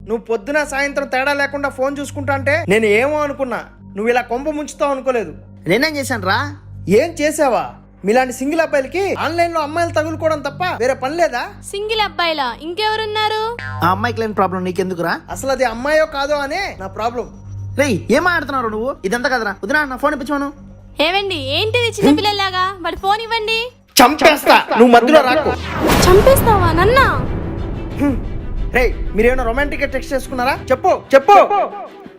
నువ్వు పొద్దున సాయంత్రం తేడా లేకుండా ఫోన్ చూసుకుంటా అంటే నేను ఏమో అనుకున్నా, నువ్వు ఇలా కొంప ముంచుతావు అనుకోలేదు. నేనేం చేశాను రా? ఏం చేసావా? మీలాంటి సింగిల్ అబ్బాయిలకి ఆన్లైన్ లో అమ్మాయిలు తగులుకోవడం తప్ప వేరే పని లేదా? సింగిల్ అబ్బాయిలా? ఇంకెవరున్నారు? ఆ అమ్మాయికి లేని ప్రాబ్లం నీకెందుకురా? అసలు అది అమ్మాయో కాదో అనే నా ప్రాబ్లం. రేయ్ ఏం ఆడుతున్నారు నువ్వు? ఇదంతా కదరా. వదినా నా ఫోన్ ఇప్పించమను. ఏవండి ఏంటిది చిన్నపిల్లలాగా? వాడి ఫోన్ ఇవ్వండి. చంపేస్తా, నువ్వు మధ్యలో రాకు. చంపేస్తావా నన్నా? రేయ్ మీరేమైనా రొమాంటిక్ గా టెక్స్ట్ చేసుకున్నారా? చెప్పు చెప్పు.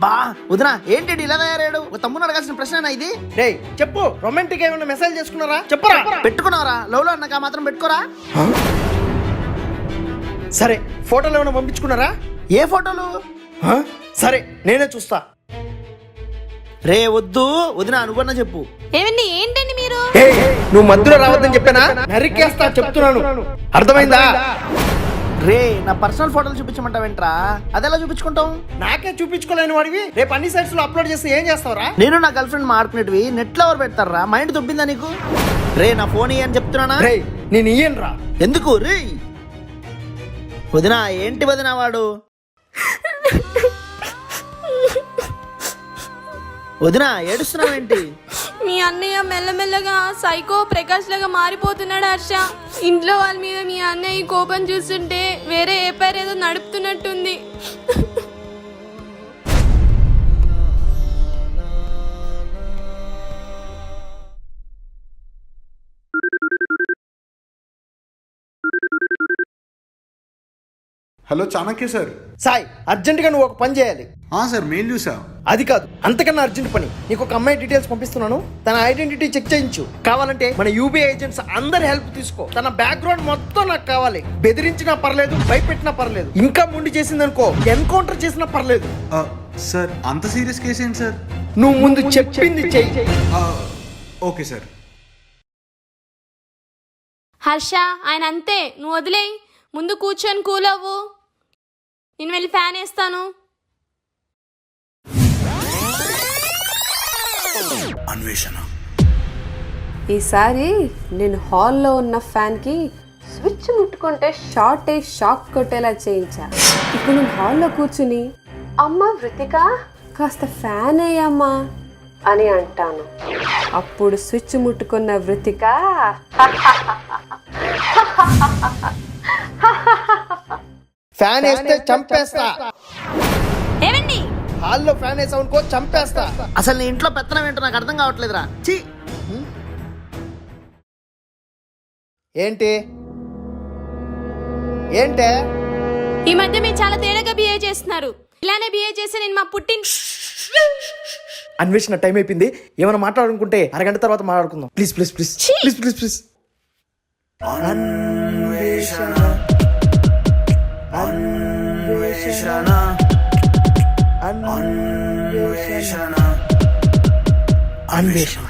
బా వదినా ఏంటి ఇలా తయారాడు? ఒక తమ్ముడు అడగాల్సిన ప్రశ్న ఇది. రేయ్ చెప్పు, రొమాంటిక్ ఏమైనా మెసేజ్ చేసుకున్నారా? చెప్పరా. పెట్టుకున్నావరా? లవ్ లో అన్నాక మాత్రం పెట్టుకోరా. సరే ఫోటోలు ఏమైనా పంపించుకున్నారా? ఏ ఫోటోలు? సరే నేనే చూస్తా. రే వద్దు వదినా, నువ్వన్నా చెప్పు. ఏవండి ఏంటండి మీరు? నువ్వు మధ్యలో రావద్దని చెప్పానా? నరికేస్తా చెప్తున్నాను, అర్థమైందా? రే నా పర్సనల్ ఫోటోలు చూపించమంటావేంట్రా? అదెలా చూపించుకుంటావు? నాకే చూపించుకోలేని వాడివి రేపు అన్ని సైట్స్ లో అప్లోడ్ చేస్తే ఏం చేస్తావురా? నేను నా గర్ల్ ఫ్రెండ్ మాడుకునేటివి నెట్ లో ఎవరు పెడతారా? మైండ్ దొబ్బిందా నీకు? రే నా ఫోన్ ఇయ్యని చెప్తున్నానా? రే నేను ఇయ్యను రా. ఎందుకు రే? వదినా ఏంటి వదినా వాడు? వదినా ఏడుస్తున్నావేంటి? మీ అన్నయ్య మెల్లమెల్లగా సైకో ప్రకాష్ లాగా మారిపోతున్నాడు హర్ష. ఇంట్లో వాళ్ళ మీద మీ అన్నయ్య కోపం చూస్తుంటే వేరే ఏ పేరు ఏదో నడుపుతున్నట్టుంది. Hello Chanakya sir. Sai urgent గా నువ్వు ఒక పని చేయాలి. సార్ మెయిల్ చూసా. అది కాదు, అంతకన్నా అర్జెంట్ పని. నీకు ఒక అమ్మాయి డీటెయిల్స్ పంపిస్తున్నాను, తన ఐడెంటిటీ చెక్ చేయించు. కావాలంటే మన యూబీఐ ఏజెంట్స్ అందరి హెల్ప్ తీసుకో. తన బ్యాక్గ్రౌండ్ మొత్తం నాకు కావాలి. బెదిరించినా పర్లేదు, భయపెట్టినా పర్లేదు, ఇంకా ముందు చేసిందనుకో ఎన్కౌంటర్ చేసినా పర్లేదు. సార్ అంత సీరియస్ కేసు ఏంటి సార్? నువ్వు ముందు చెప్పింది చెయ్యి. Okay sir. హర్ష ఆయన అంతే, నువ్వు వదిలేయి. ముందు కూర్చొని కూల్ అవ్వు. నేను వెళ్ళి ఫ్యాన్ వేస్తాను. అన్వేషణ, ఈసారి నేను హాల్లో ఉన్న ఫ్యాన్కి స్విచ్ ముట్టుకుంటే షార్ట్ అయి షాక్ కొట్టేలా చేయించా. ఇప్పుడు నేను హాల్లో కూర్చుని అమ్మ వృతిక కాస్త ఫ్యాన్ అయ్యమ్మా అని అంటాను. అప్పుడు స్విచ్ ముట్టుకున్న వృతిక ఫ్యాన్ వేస్తే చంపేస్తా. ఏవండి హాల్లో ఫ్యాన్ వేసావు అనుకో చంపేస్తా. అసలు నీ ఇంట్లో పెత్తనం ఏంటో నాకు అర్థం కావట్లేదురా. ఛీ ఏంటి ఏంటే? ఈ మధ్య మీరు చాలా తేడాగా బిహేవ్ చేస్తున్నారు. ఇలానే బిహేవ్ చేస్తే నేను మా పుట్టిన అన్వేషణ టైం అయిపోయింది. ఏమైనా మాట్లాడుకుంటే అరగంట తర్వాత మాట్లాడుకుందాం. Please please please please please please. అన్వేషణ అన్వేషణ అన్వేషణ అన్వేషణ.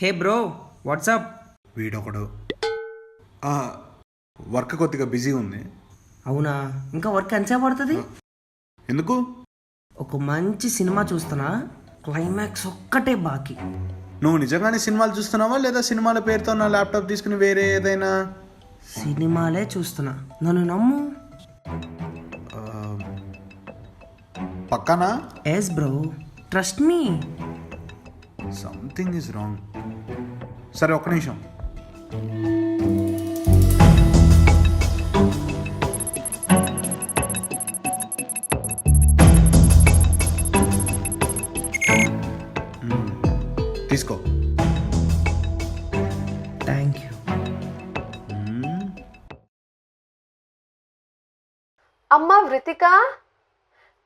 Hey bro what's up. వీడొకడు. వర్క్ కొద్దిగా బిజీ ఉంది. అవునా? ఇంకా వర్క్ ఎంతసేపు పడుతుంది? ఎందుకు? ఒక మంచి సినిమా చూస్తున్నా, క్లైమాక్స్ ఒక్కటే బాకీ. నువ్వు నిజంగానే సినిమాలు చూస్తున్నావా లేదా సినిమాల పేరుతో నా ల్యాప్టాప్ తీసుకుని వేరే ఏదైనా? సినిమాలే చూస్తున్నా, నన్ను నమ్ము. పక్కనా? Yes bro, trust me. Something is wrong. సరే ఒక్క నిమిషం. తీసుకో. Thank you. అమ్మ వృతిక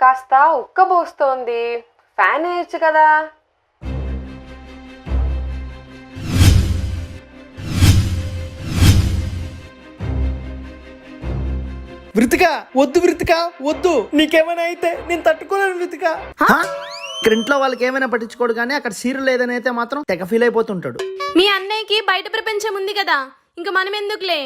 కాస్త ఉక్కబోస్తోంది, ఫ్యాన్ వేయచ్చు కదా. వృతిక వద్దు, వృతిక వద్దు. నీకేమైనా అయితే నేను తట్టుకోలేను వృతిక. ఇక్కడ ఇంట్లో వాళ్ళకి ఏమైనా పట్టించుకోడు కానీ అక్కడ సీరియల్ ఏదైనా అయితే మాత్రం తెగ ఫీల్ అయిపోతుంటాడు. మీ అన్నయ్యకి బయట ప్రపంచం ఉంది కదా, ఇంకా మనం ఎందుకులే.